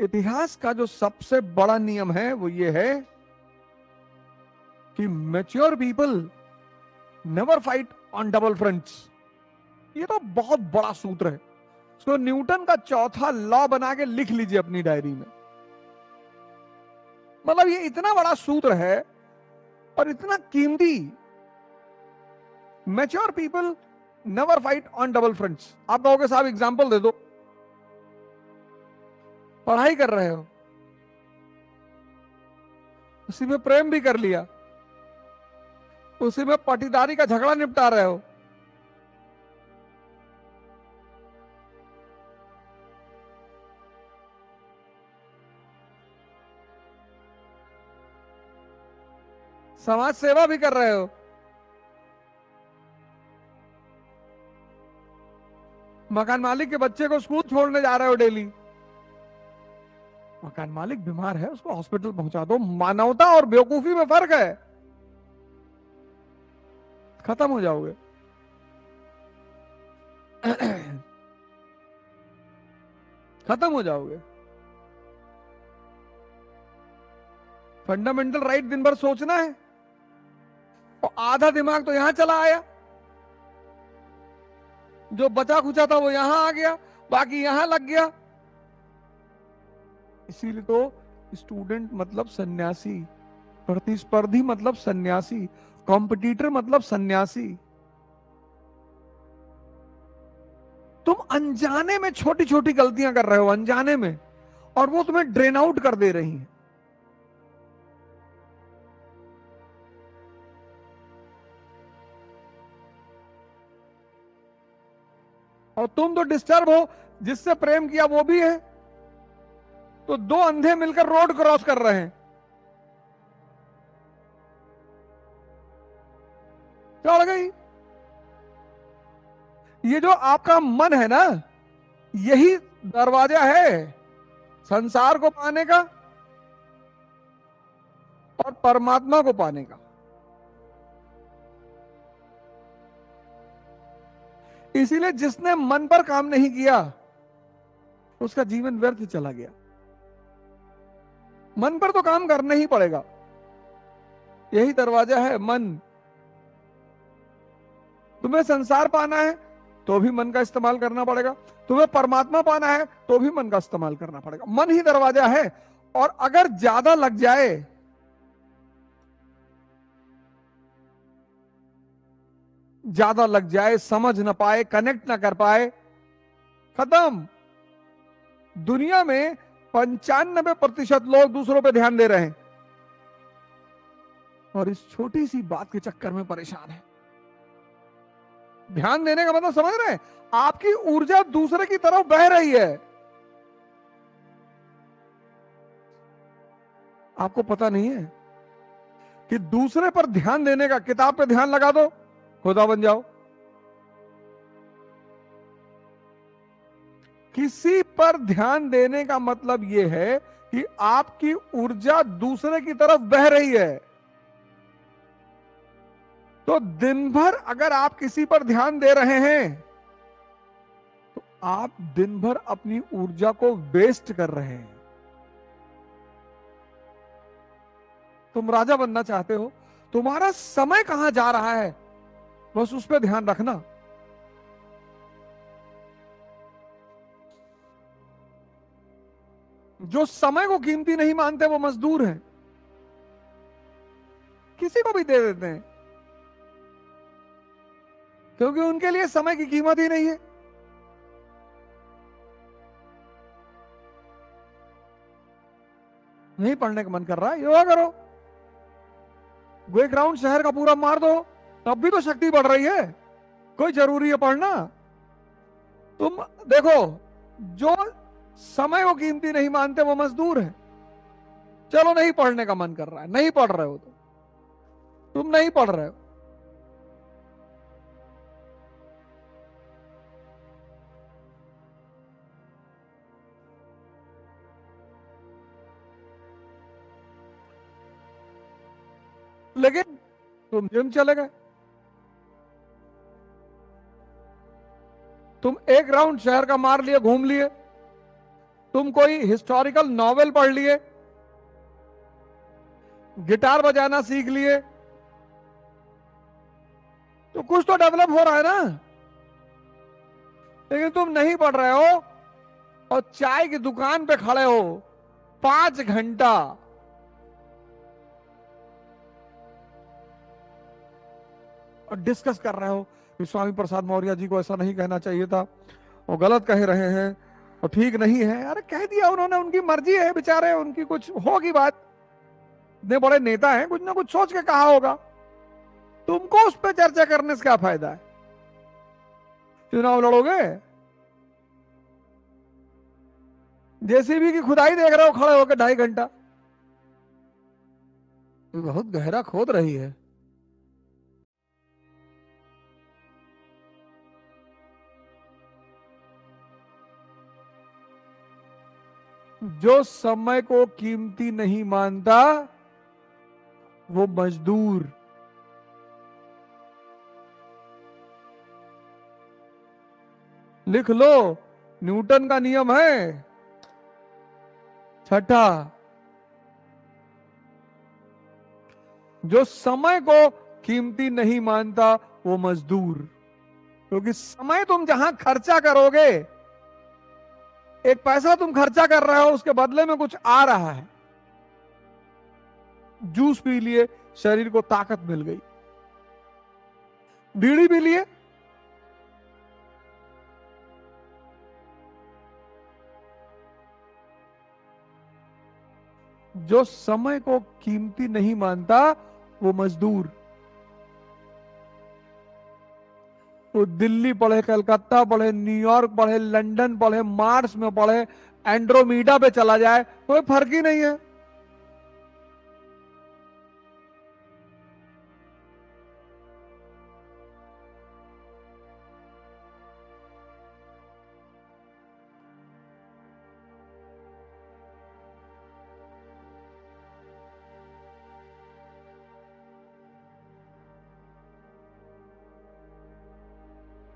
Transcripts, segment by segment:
इतिहास का जो सबसे बड़ा नियम है वो ये है कि mature people never fight on double fronts. ये तो बहुत बड़ा सूत्र है, इसको न्यूटन का चौथा लॉ बना के लिख लीजिए अपनी डायरी में। मतलब ये इतना बड़ा सूत्र है और इतना कीमती। Mature people never fight on double fronts. आप कहोगे साहब एग्जांपल दे दो। पढ़ाई कर रहे हो, उसी में प्रेम भी कर लिया, उसी में पाटीदारी का झगड़ा निपटा रहे हो, समाज सेवा भी कर रहे हो, मकान मालिक के बच्चे को स्कूल छोड़ने जा रहे हो डेली, मकान मालिक बीमार है उसको हॉस्पिटल पहुंचा दो। मानवता और बेवकूफी में फर्क है। खत्म हो जाओगे। खत्म हो जाओगे। फंडामेंटल राइट दिन भर सोचना है और आधा दिमाग तो यहां चला आया, जो बचा खुचा था वो यहां आ गया, बाकी यहां लग गया। इसीलिए तो स्टूडेंट मतलब सन्यासी, प्रतिस्पर्धी मतलब सन्यासी, कॉम्पिटिटर मतलब सन्यासी। तुम अनजाने में छोटी छोटी गलतियां कर रहे हो, अनजाने में, और वो तुम्हें ड्रेन आउट कर दे रही हैं। और तुम तो डिस्टर्ब हो, जिससे प्रेम किया वो भी है, तो दो अंधे मिलकर रोड क्रॉस कर रहे हैं। चढ़ गई। ये जो आपका मन है ना, यही दरवाजा है संसार को पाने का और परमात्मा को पाने का। इसीलिए जिसने मन पर काम नहीं किया उसका जीवन व्यर्थ चला गया। मन पर तो काम करना ही पड़ेगा, यही दरवाजा है मन। तुम्हें संसार पाना है तो भी मन का इस्तेमाल करना पड़ेगा, तुम्हें परमात्मा पाना है तो भी मन का इस्तेमाल करना पड़ेगा। मन ही दरवाजा है। और अगर ज्यादा लग जाए, ज्यादा लग जाए, समझ ना पाए, कनेक्ट ना कर पाए, खत्म। दुनिया में 95% लोग दूसरों पे ध्यान दे रहे हैं और इस छोटी सी बात के चक्कर में परेशान है। ध्यान देने का मतलब समझ रहे हैं? आपकी ऊर्जा दूसरे की तरफ बह रही है, आपको पता नहीं है कि दूसरे पर ध्यान देने का, किताब पे ध्यान लगा दो, खुदा बन जाओ। किसी पर ध्यान देने का मतलब यह है कि आपकी ऊर्जा दूसरे की तरफ बह रही है। तो दिन भर अगर आप किसी पर ध्यान दे रहे हैं तो आप दिन भर अपनी ऊर्जा को वेस्ट कर रहे हैं। तुम राजा बनना चाहते हो, तुम्हारा समय कहां जा रहा है बस उस पर ध्यान रखना। जो समय को कीमती नहीं मानते वो मजदूर हैं, किसी को भी दे देते हैं क्योंकि उनके लिए समय की कीमत ही नहीं है। नहीं पढ़ने का मन कर रहा है, योगा करो, एक राउंड शहर का पूरा मार दो, तब भी तो शक्ति बढ़ रही है। कोई जरूरी है पढ़ना? तुम देखो, जो समय को कीमती नहीं मानते वो मजदूर है। चलो नहीं पढ़ने का मन कर रहा है, नहीं पढ़ रहे हो तो तुम नहीं पढ़ रहे हो, लेकिन तुम जिम चले गए, तुम एक राउंड शहर का मार लिए, घूम लिए, तुम कोई हिस्टोरिकल नॉवेल पढ़ लिए, गिटार बजाना सीख लिए, तो कुछ तो डेवलप हो रहा है ना। लेकिन तुम नहीं पढ़ रहे हो और चाय की दुकान पे खड़े हो 5 घंटा, और डिस्कस कर रहे हो कि स्वामी प्रसाद मौर्य जी को ऐसा नहीं कहना चाहिए था, वो गलत कह रहे हैं और ठीक नहीं है। अरे कह दिया उन्होंने, उनकी मर्जी है बेचारे, उनकी कुछ होगी बात, इतने बड़े नेता हैं, कुछ ना कुछ सोच के कहा होगा। तुमको उस पर चर्चा करने से क्या फायदा है? चुनाव लड़ोगे, जेसीबी की खुदाई देख रहे हो खड़े होकर 2.5 घंटा, बहुत गहरा खोद रही है। जो समय को कीमती नहीं मानता वो मजदूर। लिख लो, न्यूटन का नियम है 6, जो समय को कीमती नहीं मानता वो मजदूर। क्योंकि समय तुम जहां खर्चा करोगे, एक पैसा तुम खर्चा कर रहे हो, उसके बदले में कुछ आ रहा है। जूस पी लिए, शरीर को ताकत मिल गई। बीड़ी पी लिए, जो समय को कीमती नहीं मानता वो मजदूर। वो दिल्ली पढ़े, कलकत्ता पढ़े, न्यूयॉर्क पढ़े, लंदन पढ़े, मार्स में पढ़े, एंड्रोमीडा पे चला जाए, कोई फर्क ही नहीं है।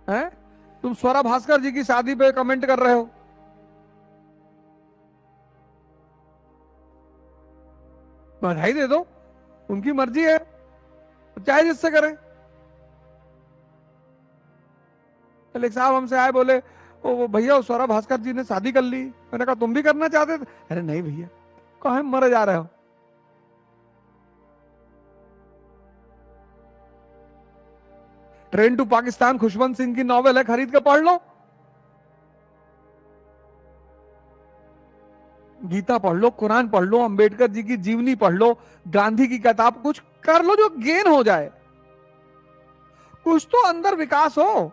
हैं? तुम स्वरा भास्कर जी की शादी पे कमेंट कर रहे हो, बधाई दे दो, उनकी मर्जी है, चाहे जिससे करें। एक साहब हमसे आए, बोले वो भैया स्वरा भास्कर जी ने शादी कर ली। मैंने कहा तुम भी करना चाहते थे? अरे नहीं भैया, कहा मरे जा रहे हो। ट्रेन टू पाकिस्तान खुशवंत सिंह की नॉवेल है, खरीद के पढ़ लो। गीता पढ़ लो, कुरान पढ़ लो, अंबेडकर जी की जीवनी पढ़ लो, गांधी की किताब, कुछ कर लो जो गेन हो जाए, कुछ तो अंदर विकास हो।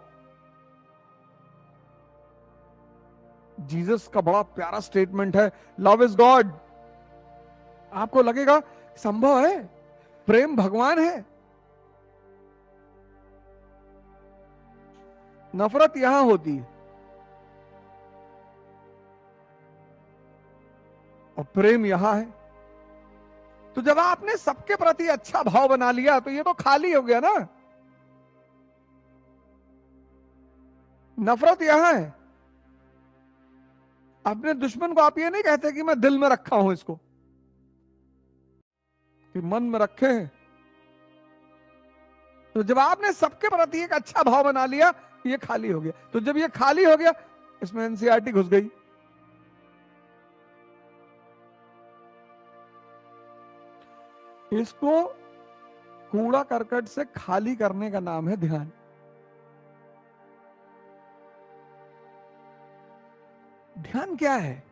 जीसस का बड़ा प्यारा स्टेटमेंट है, लव इज गॉड। आपको लगेगा संभव है, प्रेम भगवान है। नफरत यहां होती है और प्रेम यहां है। तो जब आपने सबके प्रति अच्छा भाव बना लिया तो ये तो खाली हो गया ना। नफरत यहां है। अपने दुश्मन को आप ये नहीं कहते कि मैं दिल में रखा हूं इसको, कि मन में रखे हैं। तो जब आपने सबके प्रति एक अच्छा भाव बना लिया, ये खाली हो गया। तो जब ये खाली हो गया, इसमें एनसीईआरटी घुस गई। इसको कूड़ा करकट से खाली करने का नाम है ध्यान। ध्यान क्या है?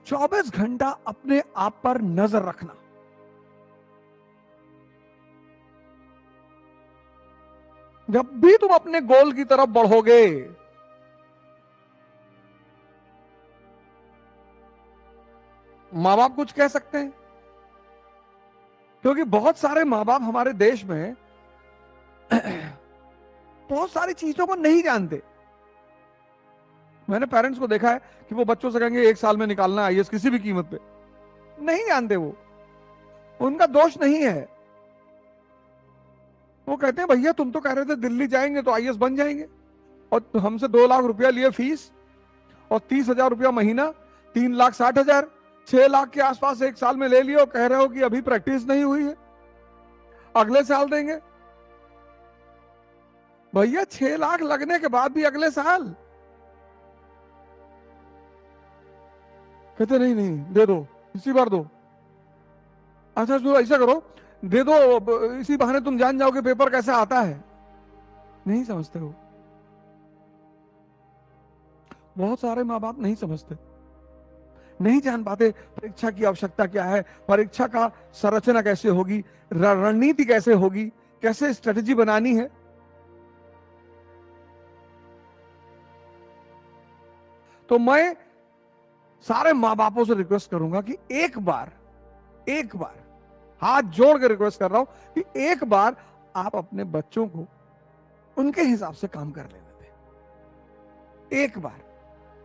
24 घंटा अपने आप पर नजर रखना। जब भी तुम अपने गोल की तरफ बढ़ोगे, मां बाप कुछ कह सकते हैं, क्योंकि बहुत सारे मां बाप हमारे देश में बहुत सारी चीजों को नहीं जानते। मैंने पेरेंट्स को देखा है कि वो बच्चों से कहेंगे 1 साल में निकालना आईएएस किसी भी कीमत पे, नहीं जानते। वो उनका दोष नहीं है। वो कहते हैं भैया तुम तो कह रहे थे दिल्ली जाएंगे तो आईएएस बन जाएंगे, और हमसे 2 लाख रुपया लिए फीस और 30,000 रुपया महीना, 3,60,000, 6 लाख के आसपास एक साल में ले लियो, कह रहे हो कि अभी प्रैक्टिस नहीं हुई है, अगले साल देंगे। भैया 6 लाख लगने के बाद भी अगले साल कहते नहीं नहीं दे दो, इसी बार दो। अच्छा तो ऐसा करो, दे दो, इसी बहाने तुम जान जाओगे पेपर कैसा आता है। नहीं समझते हो, बहुत सारे माँ बाप नहीं समझते, नहीं जान पाते परीक्षा की आवश्यकता क्या है, परीक्षा का संरचना कैसे होगी, रणनीति कैसे होगी, कैसे स्ट्रेटेजी बनानी है। तो मैं सारे माँ बापों से रिक्वेस्ट करूंगा कि एक बार हाथ जोड़ कर रिक्वेस्ट कर रहा हूं कि एक बार आप अपने बच्चों को उनके हिसाब से काम कर लेने दें। एक बार,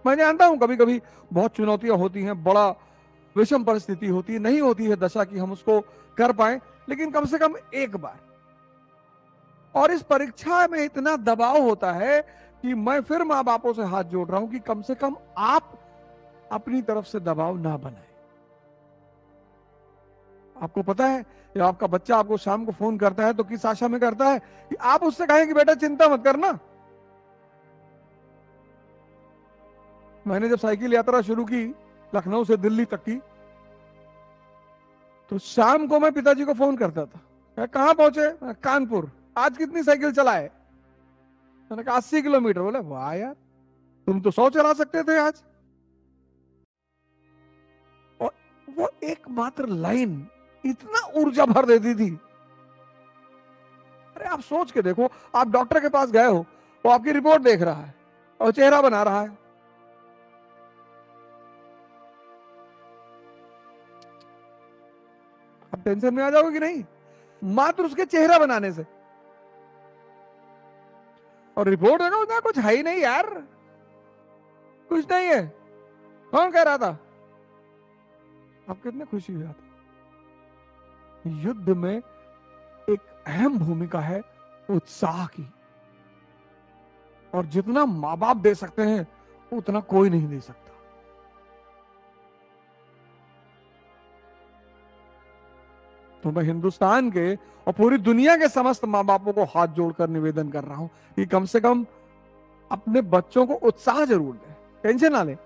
मैं जानता हूं कभी कभी बहुत चुनौतियां होती हैं, बड़ा विषम परिस्थिति होती है, नहीं होती है दशा कि हम उसको कर पाए, लेकिन कम से कम एक बार। और इस परीक्षा में इतना दबाव होता है कि मैं फिर माँ बापों से हाथ जोड़ रहा हूं कि कम से कम आप अपनी तरफ से दबाव ना बनाए। आपको पता है जब आपका बच्चा आपको शाम को फोन करता है तो किस आशा में करता है कि आप उससे कहें कि बेटा चिंता मत करना। मैंने जब साइकिल यात्रा शुरू की लखनऊ से दिल्ली तक की, तो शाम को मैं पिताजी को फोन करता था, कहां पहुंचे, कानपुर, आज कितनी साइकिल चलाए, मैंने कहा 80 किलोमीटर। बोले वाह यार, तुम तो 100 चला सकते थे आज। और वो एकमात्र लाइन इतना ऊर्जा भर देती थी। अरे आप सोच के देखो, आप डॉक्टर के पास गए हो, वो आपकी रिपोर्ट देख रहा है और चेहरा बना रहा है, आप टेंशन में आ जाओगे कि नहीं, मात्र उसके चेहरा बनाने से। और रिपोर्ट देखो ना, कुछ है ही नहीं यार, कुछ नहीं है, कौन कह रहा था, आप कितने खुशी हुआ था। युद्ध में एक अहम भूमिका है उत्साह की, और जितना माँ बाप दे सकते हैं उतना कोई नहीं दे सकता। तो मैं हिंदुस्तान के और पूरी दुनिया के समस्त माँ बापों को हाथ जोड़कर निवेदन कर रहा हूं कि कम से कम अपने बच्चों को उत्साह जरूर दें, टेंशन ना लें।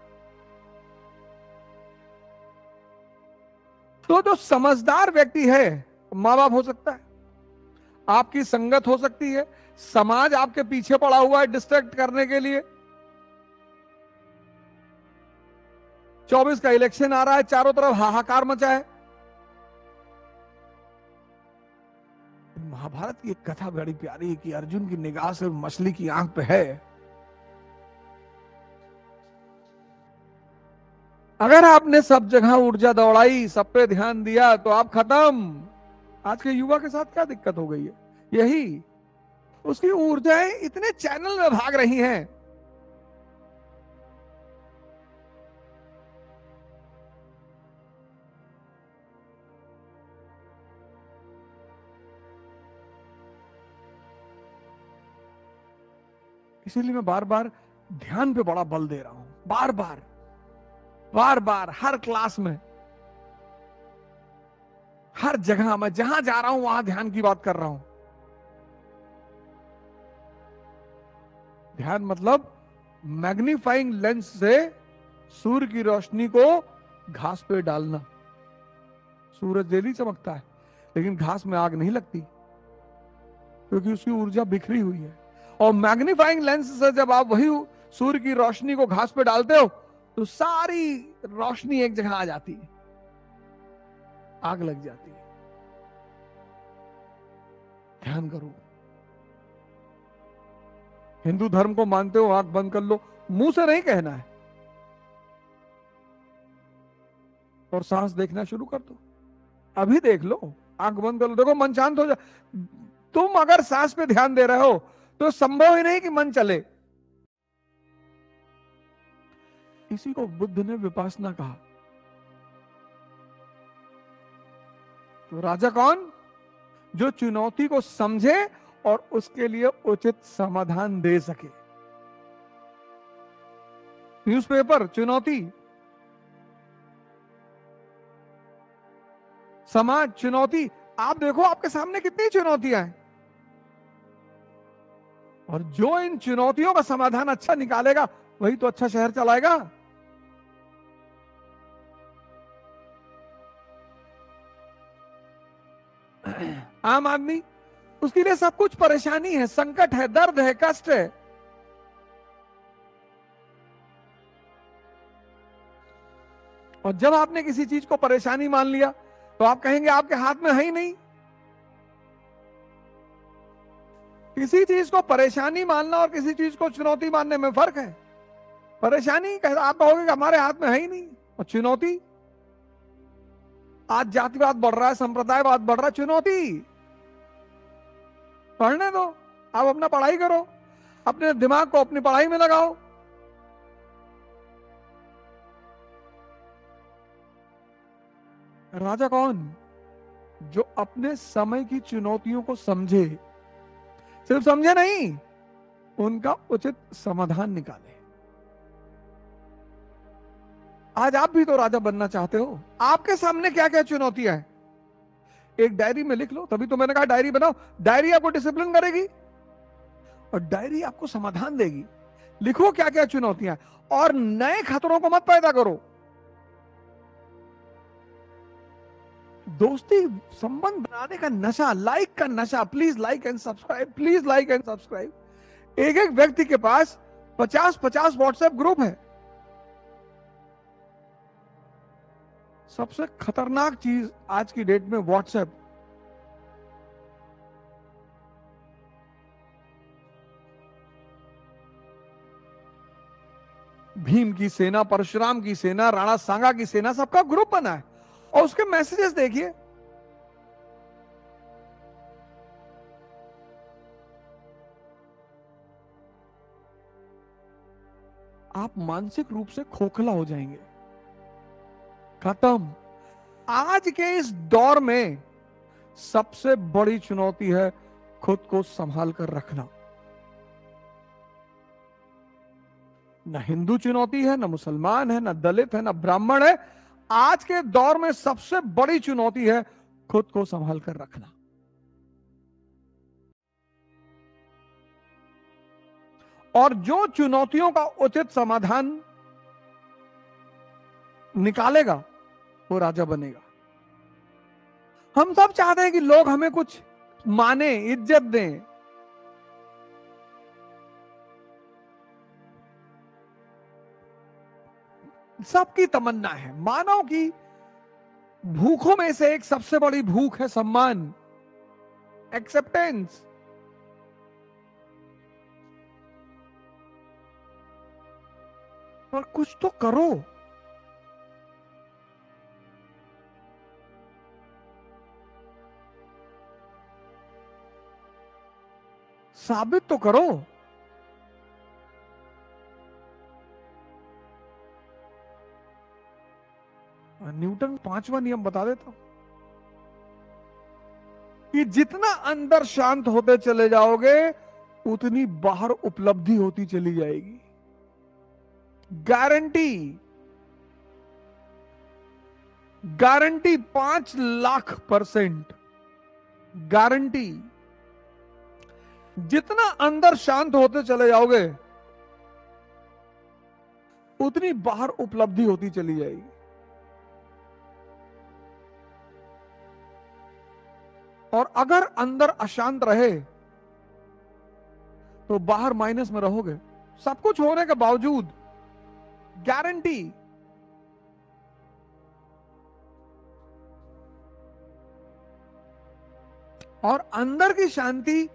तो जो समझदार व्यक्ति है माँ बाप हो सकता है, आपकी संगत हो सकती है, समाज आपके पीछे पड़ा हुआ है डिस्ट्रैक्ट करने के लिए। 24 का इलेक्शन आ रहा है, चारों तरफ हाहाकार मचा है। महाभारत की एक कथा बड़ी प्यारी है कि अर्जुन की निगाह से मछली की आंख पे है। अगर आपने सब जगह ऊर्जा दौड़ाई, सब पे ध्यान दिया, तो आप खत्म। आज के युवा के साथ क्या दिक्कत हो गई है, यही उसकी ऊर्जाएं इतने चैनल में भाग रही हैं। इसीलिए मैं बार बार ध्यान पे बड़ा बल दे रहा हूं, बार बार हर क्लास में, हर जगह मैं जहां जा रहा हूं वहां ध्यान की बात कर रहा हूं। ध्यान मतलब मैग्नीफाइंग लेंस से सूर्य की रोशनी को घास पे डालना। सूरज डेली चमकता है लेकिन घास में आग नहीं लगती क्योंकि उसकी ऊर्जा बिखरी हुई है। और मैग्नीफाइंग लेंस से जब आप वही सूर्य की रोशनी को घास पे डालते हो तो सारी रोशनी एक जगह आ जाती है, आग लग जाती है। ध्यान करो, हिंदू धर्म को मानते हो, आंख बंद कर लो, मुंह से नहीं कहना है, और सांस देखना शुरू कर दो। अभी देख लो, आंख बंद कर लो, देखो मन शांत हो जा। तुम अगर सांस पे ध्यान दे रहे हो तो संभव ही नहीं कि मन चले। इसी को बुद्ध ने विपासना कहा। तो राजा कौन, जो चुनौती को समझे और उसके लिए उचित समाधान दे सके। न्यूज़पेपर चुनौती, समाज, चुनौती। आप देखो आपके सामने कितनी चुनौतियां हैं, और जो इन चुनौतियों का समाधान अच्छा निकालेगा वही तो अच्छा शहर चलाएगा। आम आदमी, उसके लिए सब कुछ परेशानी है, संकट है, दर्द है, कष्ट है। और जब आपने किसी चीज को परेशानी मान लिया तो आप कहेंगे आपके हाथ में है ही नहीं। किसी चीज को परेशानी मानना और किसी चीज को चुनौती मानने में फर्क है। परेशानी आप कहोगे कि हमारे हाथ में है ही नहीं, और चुनौती, आज जातिवाद बढ़ रहा है, संप्रदायवाद बढ़ रहा है, चुनौती। पढ़ने दो, आप अपना पढ़ाई करो, अपने दिमाग को अपनी पढ़ाई में लगाओ। राजा कौन? जो अपने समय की चुनौतियों को समझे, सिर्फ समझे नहीं, उनका उचित समाधान निकाले। आज आप भी तो राजा बनना चाहते हो। आपके सामने क्या क्या चुनौतियां हैं, एक डायरी में लिख लो। तभी तो मैंने कहा डायरी बनाओ। डायरी आपको डिसिप्लिन करेगी और डायरी आपको समाधान देगी। लिखो क्या क्या चुनौतियां, और नए खतरों को मत पैदा करो। दोस्ती संबंध बनाने का नशा, लाइक का नशा, please like and subscribe, please like and subscribe. एक एक व्यक्ति के पास 50-50 व्हाट्सएप ग्रुप है। सबसे खतरनाक चीज आज की डेट में व्हाट्सएप। भीम की सेना, परशुराम की सेना, राणा सांगा की सेना, सबका ग्रुप बना है, और उसके मैसेजेस देखिए। आप मानसिक रूप से खोखला हो जाएंगे। खत्म। आज के इस दौर में सबसे बड़ी चुनौती है खुद को संभाल कर रखना। न हिंदू चुनौती है, न मुसलमान है, न दलित है, न ब्राह्मण है। आज के दौर में सबसे बड़ी चुनौती है खुद को संभाल कर रखना। और जो चुनौतियों का उचित समाधान निकालेगा वो राजा बनेगा। हम सब चाहते हैं कि लोग हमें कुछ माने, इज्जत दें। सबकी तमन्ना है। मानव की भूखों में से एक सबसे बड़ी भूख है सम्मान, एक्सेप्टेंस। पर कुछ तो करो। साबित तो करो। न्यूटन 5वां नियम बता देता हूं कि जितना अंदर शांत होते चले जाओगे उतनी बाहर उपलब्धि होती चली जाएगी। Guarantee, guarantee 5,00,000% guarantee. जितना अंदर शांत होते चले जाओगे उतनी बाहर उपलब्धि होती चली जाएगी। और अगर अंदर अशांत रहे तो बाहर माइनस में रहोगे, सब कुछ होने के बावजूद। गारंटी। और अंदर की शांति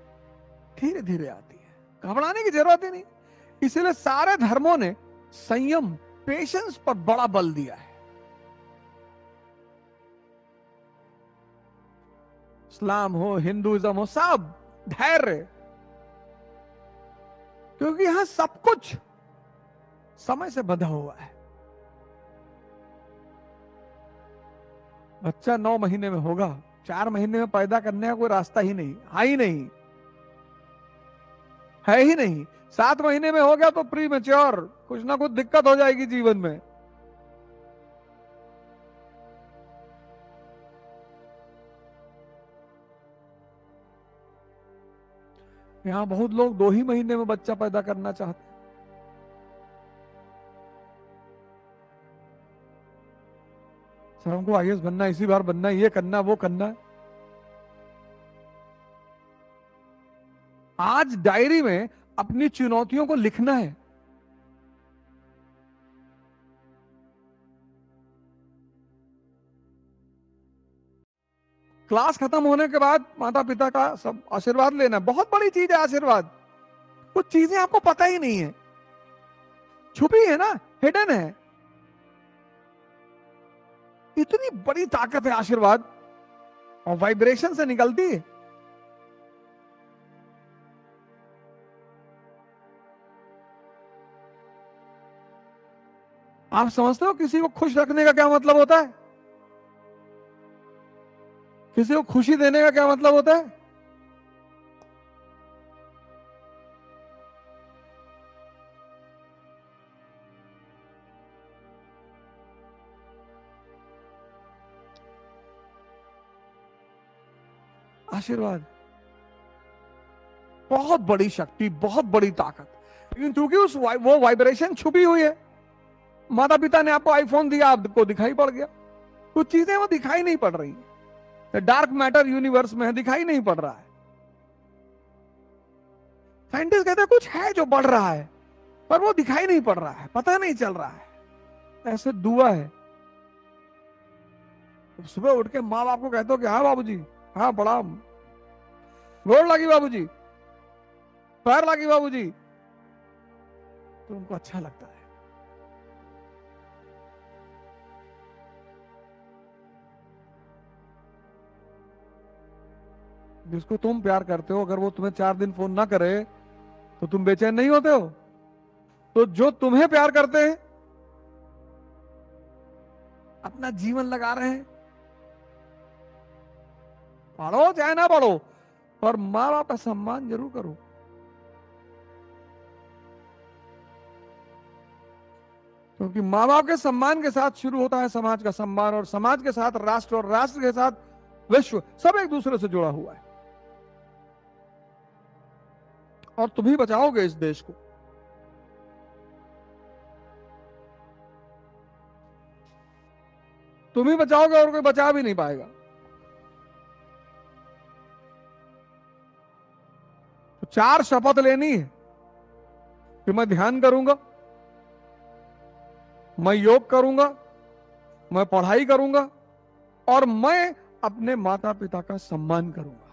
धीरे धीरे आती है, घबराने की जरूरत ही नहीं। इसलिए सारे धर्मों ने संयम, पेशेंस पर बड़ा बल दिया है। इस्लाम हो, हिंदुइज्म हो, सब धैर्य। क्योंकि यहां सब कुछ समय से बंधा हुआ है। बच्चा 9 महीने में होगा, 4 महीने में पैदा करने का कोई रास्ता ही नहीं, है ही नहीं। 7 महीने में हो गया तो प्री मैच्योर, कुछ ना कुछ दिक्कत हो जाएगी जीवन में। यहां बहुत लोग 2 ही महीने में बच्चा पैदा करना चाहते हैं। सर हमको आईएएस बनना है, इसी बार बनना है, ये करना वो करना है। आज डायरी में अपनी चुनौतियों को लिखना है। क्लास खत्म होने के बाद माता पिता का सब आशीर्वाद लेना, बहुत बड़ी चीज है आशीर्वाद। कुछ चीजें आपको पता ही नहीं है, छुपी है ना, हिडन है। इतनी बड़ी ताकत है आशीर्वाद, और वाइब्रेशन से निकलती है। आप समझते हो किसी को खुश रखने का क्या मतलब होता है? किसी को खुशी देने का क्या मतलब होता है? आशीर्वाद बहुत बड़ी शक्ति, बहुत बड़ी ताकत, लेकिन क्योंकि वो वाइब्रेशन छुपी हुई है। माता पिता ने आपको आईफोन दिया, आपको दिखाई पड़ गया। कुछ चीजें वो दिखाई नहीं पड़ रही, डार्क मैटर यूनिवर्स में है, दिखाई नहीं पड़ रहा है। साइंटिस्ट कहते हैं कुछ है जो बढ़ रहा है, पर वो दिखाई नहीं पड़ रहा है, पता नहीं चल रहा है। ऐसे दुआ है। तो सुबह उठ के माँ बाप को कहते हो कि हाँ बाबूजी, हाँ प्रणाम, गोड़ लगी बाबूजी, पैर लगी बाबूजी, तो उनको अच्छा लगता है। जिसको तुम प्यार करते हो, अगर वो तुम्हें 4 दिन फोन ना करे तो तुम बेचैन नहीं होते हो? तो जो तुम्हें प्यार करते हैं, अपना जीवन लगा रहे हैं, पढ़ो चाहे ना पढ़ो, पर माँ बाप का सम्मान जरूर करो। क्योंकि माँ बाप के सम्मान के साथ शुरू होता है समाज का सम्मान, और समाज के साथ राष्ट्र, और राष्ट्र के साथ विश्व, सब एक दूसरे से जुड़ा हुआ है। और तुम ही बचाओगे इस देश को। तुम ही बचाओगे, और कोई बचा भी नहीं पाएगा। तो 4 शपथ लेनी है कि मैं ध्यान करूंगा, मैं योग करूंगा, मैं पढ़ाई करूंगा, और मैं अपने माता पिता का सम्मान करूंगा।